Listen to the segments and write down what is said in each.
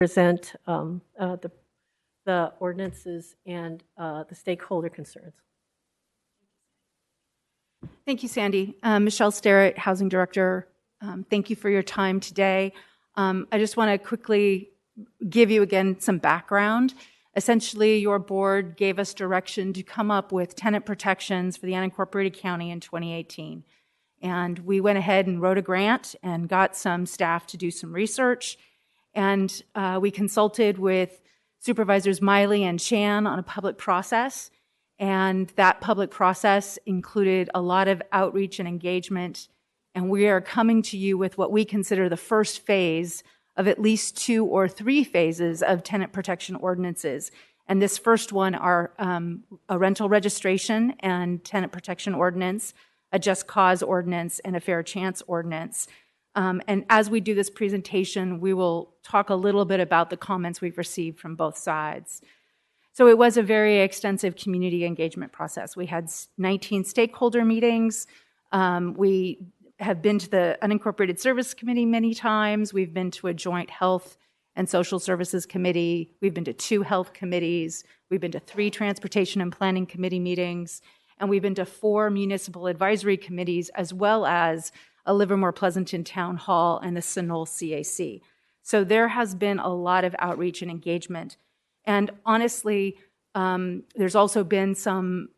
present the ordinances and the stakeholder concerns. Thank you, Sandy. Michelle Sterrett, Housing Director. Thank you for your time today. I just want to quickly give you again some background. Essentially, your board gave us direction to come up with tenant protections for the unincorporated county in 2018. And we went ahead and wrote a grant and got some staff to do some research. And we consulted with Supervisors Miley and Shan on a public process. And that public process included a lot of outreach and engagement. And we are coming to you with what we consider the first phase of at least 2 or 3 phases of tenant protection ordinances. And this first one are a rental registration and tenant protection ordinance, a just cause ordinance, and a fair chance ordinance. And as we do this presentation, we will talk a little bit about the comments we've received from both sides. So it was a very extensive community engagement process. We had 19 stakeholder meetings. We have been to the Unincorporated Service Committee many times. We've been to a joint health and social services committee. We've been to 2 health committees. We've been to 3 transportation and planning committee meetings. And we've been to 4 municipal advisory committees, as well as a Livermore Pleasanton Town Hall and the Sunol CAC. So there has been a lot of outreach and engagement. And honestly, there's also been some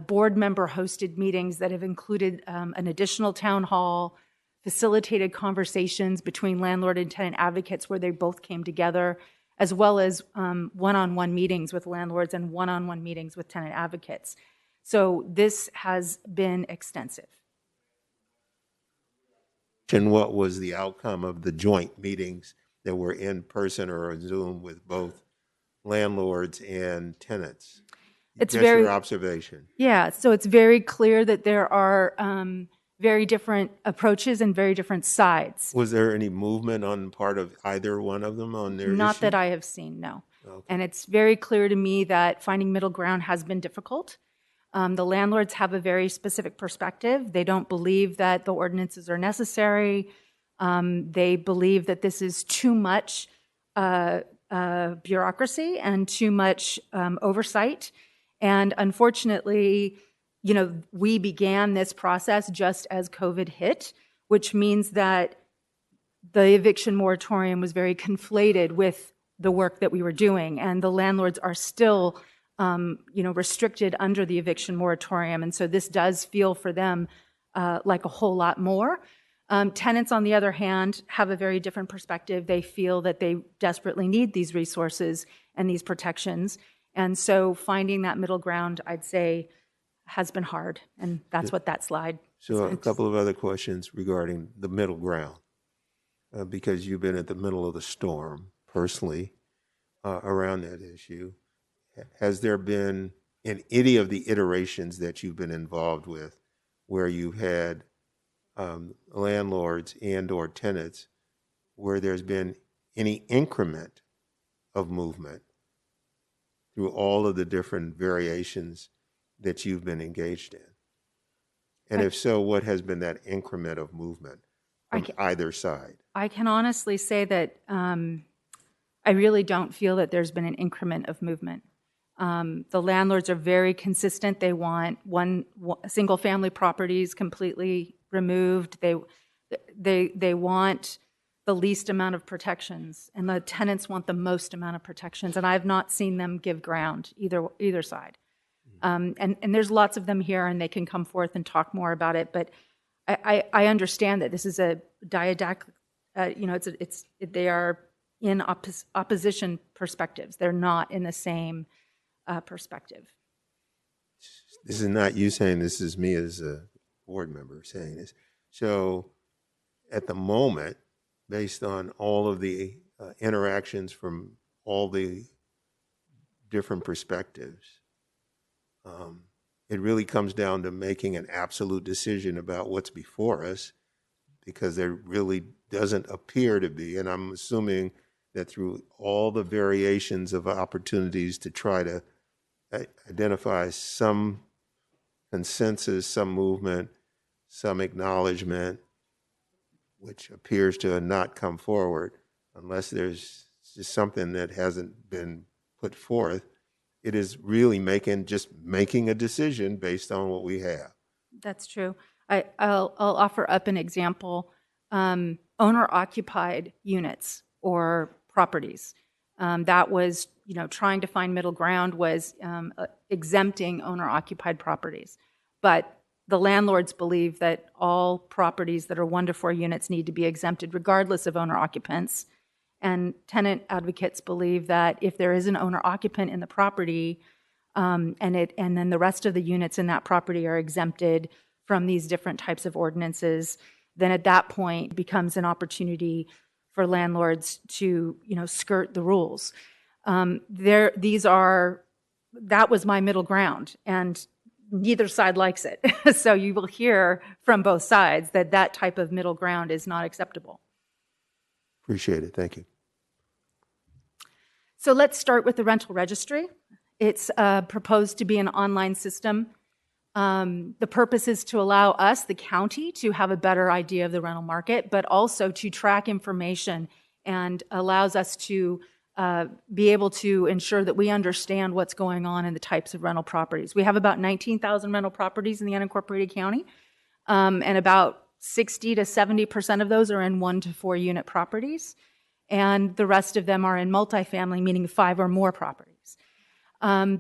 board member hosted meetings that have included an additional town hall, facilitated conversations between landlord and tenant advocates where they both came together, as well as one-on-one meetings with landlords and one-on-one meetings with tenant advocates. So this has been extensive. And what was the outcome of the joint meetings that were in person or on Zoom with both landlords and tenants? It's Just very, your observation. Yeah, so it's very clear that there are very different approaches and very different sides. Was there any movement on part of either one of them on their Not issue? that I have seen, no. Okay. And it's very clear to me that finding middle ground has been difficult. The landlords have a very specific perspective. They don't believe that the ordinances are necessary. They believe that this is too much bureaucracy and too much oversight. And unfortunately, you know, we began this process just as COVID hit, which means that the eviction moratorium was very conflated with the work that we were doing. And the landlords are still restricted under the eviction moratorium. And so this does feel for them like a whole lot more. Tenants, on the other hand, have a very different perspective. They feel that they desperately need these resources and these protections. And so finding that middle ground, I'd say, has been hard. And that's what that slide. So a couple of other questions regarding the middle ground, because you've been at the middle of the storm personally around that issue. Has there been, in any of the iterations that you've been involved with, where you've had landlords and or tenants, where there's been any increment of movement through all of the different variations that you've been engaged in? And if so, what has been that increment of movement from either side? I can honestly say that I really don't feel that there's been an increment of movement. The landlords are very consistent. They want single family properties completely removed. They want the least amount of protections, and the tenants want the most amount of protections. And I've not seen them give ground either side. And there's lots of them here, and they can come forth and talk more about it. But I understand that this is a diadoc. They are in opposition perspectives. They're not in the same perspective. This is not you saying this, is me as a board member saying this. So at the moment, based on all of the interactions from all the different perspectives, it really comes down to making an absolute decision about what's before us, because there really doesn't appear to be, and I'm assuming that through all the variations of opportunities to try to identify some consensus, some movement, some acknowledgement, which appears to not come forward unless there's It's just something that hasn't been put forth. It is really making a decision based on what we have. That's true. I'll offer up an example. Owner-occupied units or properties. That was, trying to find middle ground was exempting owner-occupied properties. But the landlords believe that all properties that are 1 to 4 units need to be exempted regardless of owner occupants. And tenant advocates believe that if there is an owner occupant in the property, and then the rest of the units in that property are exempted from these different types of ordinances, then at that point becomes an opportunity for landlords to, skirt the rules. That was my middle ground, and neither side likes it. So you will hear from both sides that that type of middle ground is not acceptable. Appreciate it. Thank you. So let's start with the rental registry. It's proposed to be an online system. The purpose is to allow us, the county, to have a better idea of the rental market, but also to track information, and allows us to be able to ensure that we understand what's going on in the types of rental properties. We have about 19,000 rental properties in the unincorporated county, and about 60 to 70% of those are in 1 to 4 unit properties, and the rest of them are in multifamily, meaning 5 or more properties.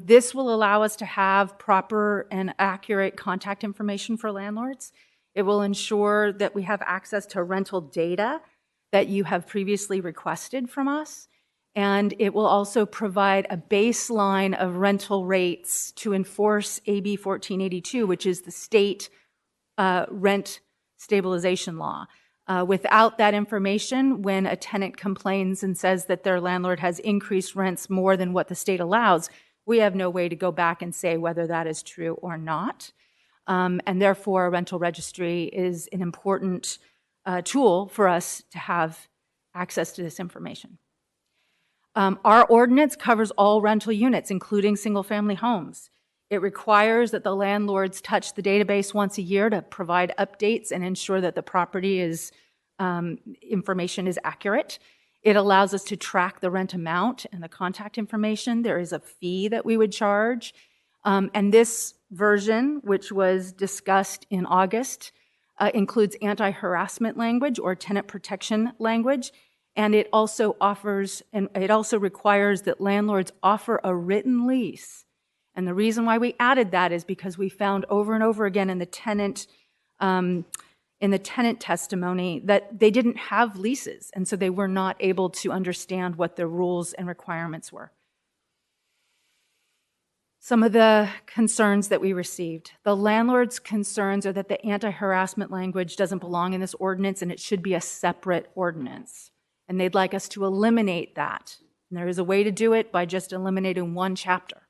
This will allow us to have proper and accurate contact information for landlords. It will ensure that we have access to rental data that you have previously requested from us. And it will also provide a baseline of rental rates to enforce AB 1482, which is the state rent stabilization law. Without that information, when a tenant complains and says that their landlord has increased rents more than what the state allows, we have no way to go back and say whether that is true or not. And therefore, a rental registry is an important tool for us to have access to this information. Our ordinance covers all rental units, including single-family homes. It requires that the landlords touch the database once a year to provide updates and ensure that the property information is accurate. It allows us to track the rent amount and the contact information. There is a fee that we would charge. And this version, which was discussed in August, includes anti-harassment language or tenant protection language. And it also requires that landlords offer a written lease. And the reason why we added that is because we found over and over again in the tenant testimony that they didn't have leases, and so they were not able to understand what the rules and requirements were. Some of the concerns that we received. The landlord's concerns are that the anti-harassment language doesn't belong in this ordinance and it should be a separate ordinance. And they'd like us to eliminate that. And there is a way to do it by just eliminating one chapter.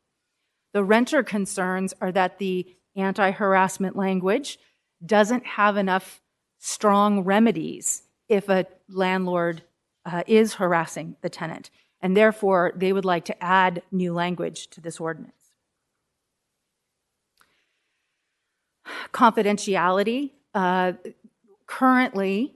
The renter concerns are that the anti-harassment language doesn't have enough strong remedies if a landlord is harassing the tenant. And therefore, they would like to add new language to this ordinance. Confidentiality. Currently,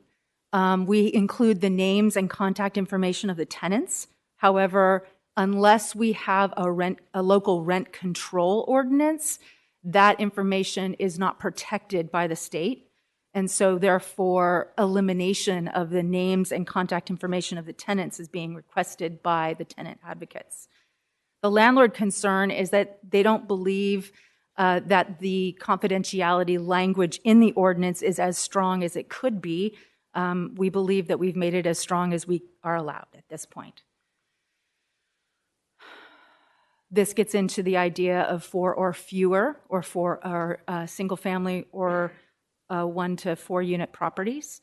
we include the names and contact information of the tenants. However, unless we have a local rent control ordinance, that information is not protected by the state. And so therefore, elimination of the names and contact information of the tenants is being requested by the tenant advocates. The landlord concern is that they don't believe that the confidentiality language in the ordinance is as strong as it could be. We believe that we've made it as strong as we are allowed at this point. This gets into the idea of 4 or fewer, or single family or 1 to 4 unit properties.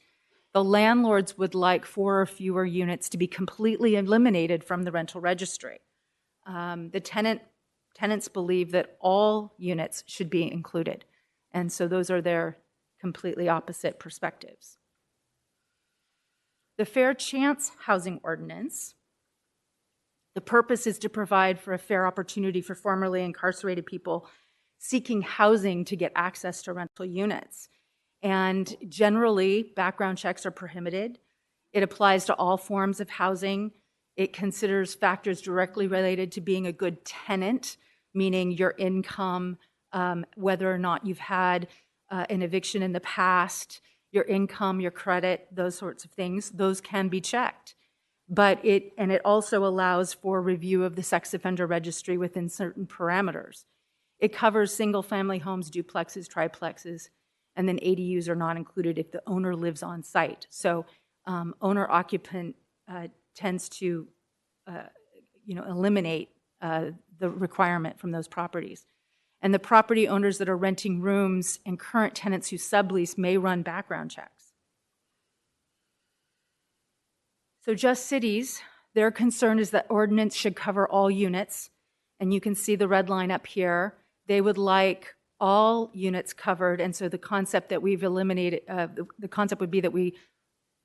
The landlords would like 4 or fewer units to be completely eliminated from the rental registry. The tenants believe that all units should be included. And so those are their completely opposite perspectives. The Fair Chance Housing Ordinance. The purpose is to provide for a fair opportunity for formerly incarcerated people seeking housing to get access to rental units. And generally, background checks are prohibited. It applies to all forms of housing. It considers factors directly related to being a good tenant, meaning your income, whether or not you've had an eviction in the past, your income, your credit, those sorts of things. Those can be checked. But it also allows for review of the sex offender registry within certain parameters. It covers single-family homes, duplexes, triplexes, and then ADUs are not included if the owner lives on site. So owner-occupant tends to eliminate the requirement from those properties. And the property owners that are renting rooms and current tenants who sublease may run background checks. So Just Cities, their concern is that ordinance should cover all units, and you can see the red line up here. They would like all units covered, and so the concept that we've eliminated, the concept would be that we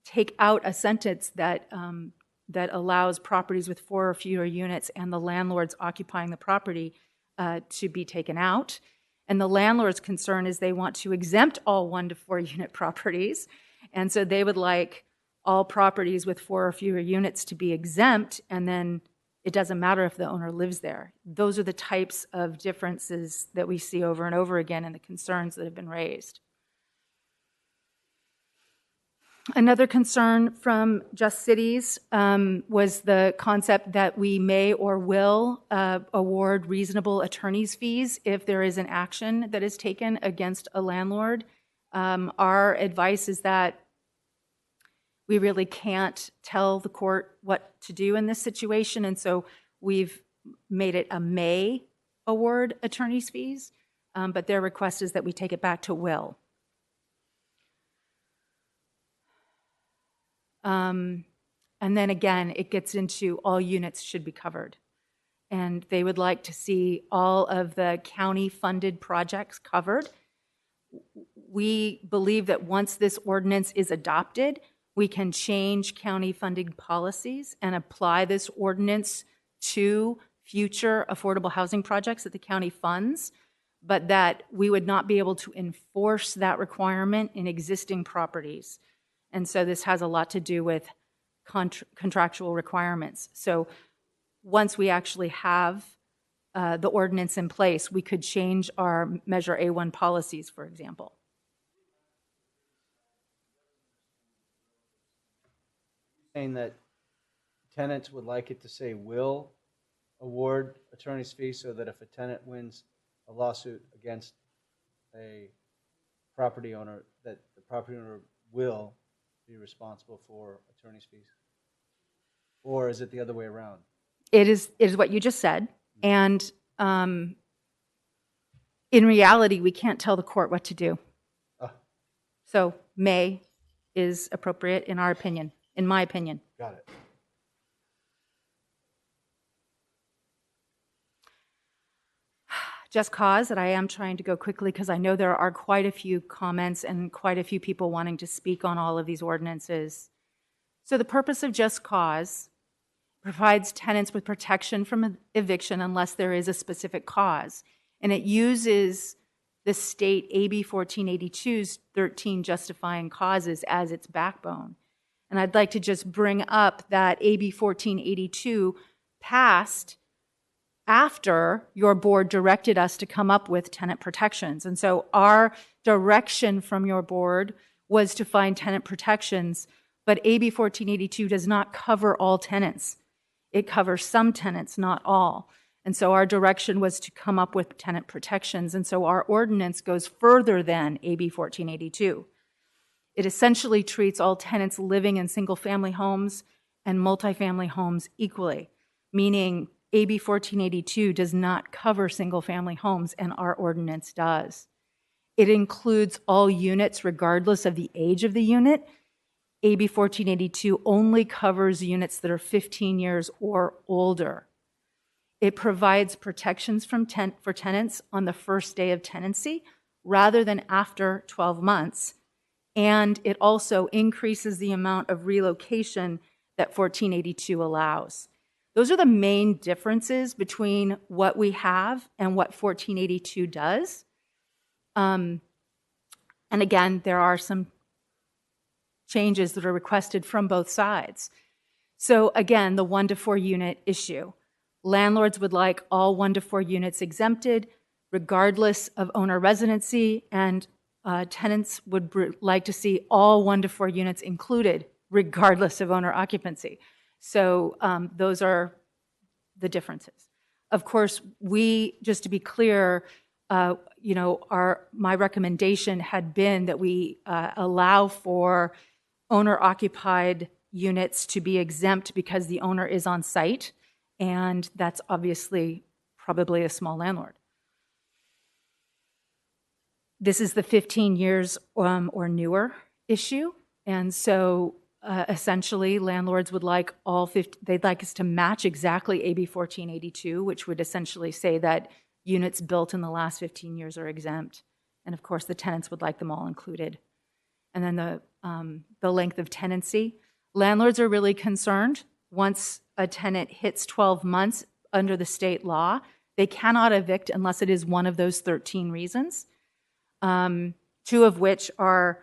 take out a sentence that that allows properties with 4 or fewer units and the landlords occupying the property to be taken out. And the landlord's concern is they want to exempt all 1 to 4 unit properties, and so they would like all properties with 4 or fewer units to be exempt, and then it doesn't matter if the owner lives there. Those are the types of differences that we see over and over again and the concerns that have been raised. Another concern from Just Cities was the concept that we may or will award reasonable attorney's fees if there is an action that is taken against a landlord. Our advice is that we really can't tell the court what to do in this situation, and so we've made it a may award attorney's fees, but their request is that we take it back to will. And then again, it gets into all units should be covered. And they would like to see all of the county-funded projects covered. We believe that once this ordinance is adopted, we can change county funding policies and apply this ordinance to future affordable housing projects that the county funds, but that we would not be able to enforce that requirement in existing properties. And so this has a lot to do with contractual requirements. So once we actually have the ordinance in place, we could change our Measure A1 policies, for example. Saying that tenants would like it to say will award attorney's fees so that if a tenant wins a lawsuit against a property owner, that the property owner will be responsible for attorney's fees? Or is it the other way around? It is what you just said. And in reality, we can't tell the court what to do. So may is appropriate in our opinion, in my opinion. Got it. Just cause that I am trying to go quickly because I know there are quite a few comments and quite a few people wanting to speak on all of these ordinances. So the purpose of just cause provides tenants with protection from eviction unless there is a specific cause. And it uses the state AB 1482's 13 justifying causes as its backbone. And I'd like to just bring up that AB 1482 passed after your board directed us to come up with tenant protections. And so our direction from your board was to find tenant protections, but AB 1482 does not cover all tenants. It covers some tenants, not all. And so our direction was to come up with tenant protections. And so our ordinance goes further than AB 1482. It essentially treats all tenants living in single-family homes and multifamily homes equally, meaning AB 1482 does not cover single-family homes, and our ordinance does. It includes all units regardless of the age of the unit. AB 1482 only covers units that are 15 years or older. It provides protections for tenants on the first day of tenancy rather than after 12 months. And it also increases the amount of relocation that 1482 allows. Those are the main differences between what we have and what 1482 does. And again, there are some changes that are requested from both sides. So again, the 1 to 4 unit issue. Landlords would like all 1 to 4 units exempted, regardless of owner residency, and tenants would like to see all 1 to 4 units included, regardless of owner occupancy. So those are the differences. Of course, just to be clear, my recommendation had been that we allow for owner-occupied units to be exempt because the owner is on site, and that's obviously probably a small landlord. This is the 15 years or newer issue, and so essentially landlords would like they'd like us to match exactly AB 1482, which would essentially say that units built in the last 15 years are exempt, and of course the tenants would like them all included. And then the length of tenancy. Landlords are really concerned once a tenant hits 12 months under the state law, they cannot evict unless it is one of those 13 reasons, 2 of which are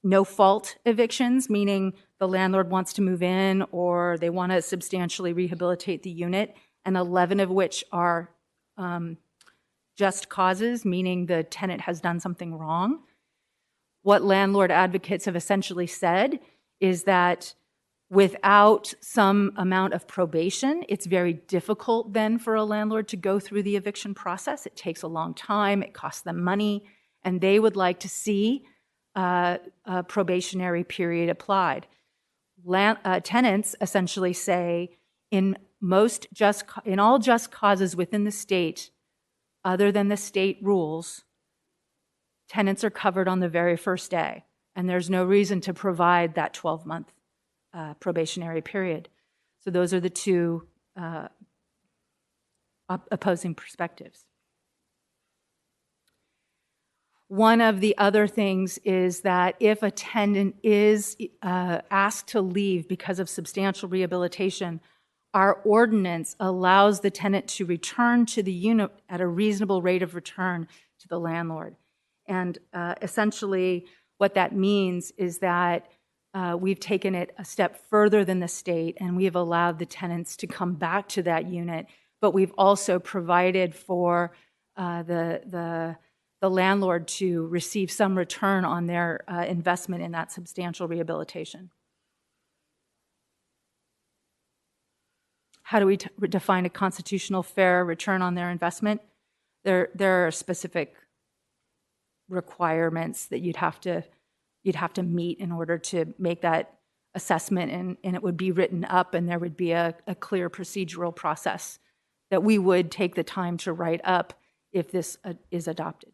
no-fault evictions, meaning the landlord wants to move in or they want to substantially rehabilitate the unit, and 11 of which are just causes, meaning the tenant has done something wrong. What landlord advocates have essentially said is that without some amount of probation, it's very difficult then for a landlord to go through the eviction process. It takes a long time, it costs them money, and they would like to see a probationary period applied. Tenants essentially say in all just causes within the state, other than the state rules, tenants are covered on the very first day, and there's no reason to provide that 12-month probationary period. So those are the 2 opposing perspectives. One of the other things is that if a tenant is asked to leave because of substantial rehabilitation, our ordinance allows the tenant to return to the unit at a reasonable rate of return to the landlord. And essentially what that means is that we've taken it a step further than the state, and we have allowed the tenants to come back to that unit, but we've also provided for the landlord to receive some return on their investment in that substantial rehabilitation. How do we define a constitutional fair return on their investment? There are specific requirements that you'd have to meet in order to make that assessment, and it would be written up, and there would be a clear procedural process that we would take the time to write up if this is adopted.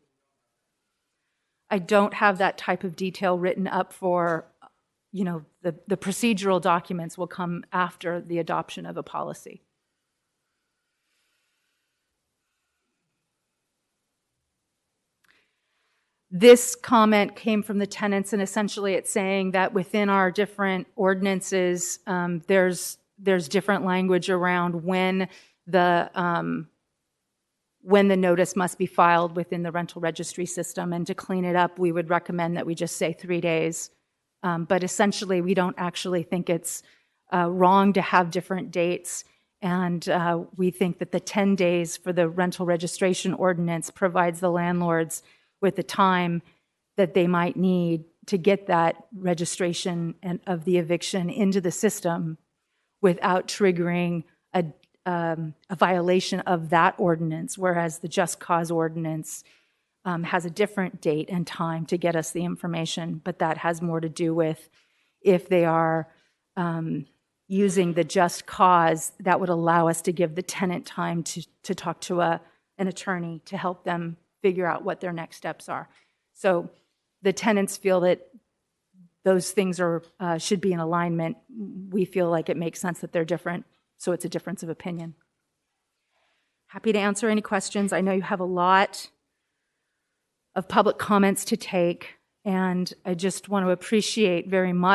I don't have that type of detail written up for, the procedural documents will come after the adoption of a policy. This comment came from the tenants, and essentially it's saying that within our different ordinances, there's different language around when the notice must be filed within the rental registry system. And to clean it up, we would recommend that we just say 3 days. But essentially, we don't actually think it's wrong to have different dates. And we think that the 10 days for the rental registration ordinance provides the landlords with the time that they might need to get that registration of the eviction into the system without triggering a violation of that ordinance, whereas the just cause ordinance has a different date and time to get us the information, but that has more to do with if they are using the just cause, that would allow us to give the tenant time to talk to an attorney to help them figure out what their next steps are. So the tenants feel that those things should be in alignment. We feel like it makes sense that they're different, so it's a difference of opinion. Happy to answer any questions. I know you have a lot of public comments to take, and I just want to appreciate very much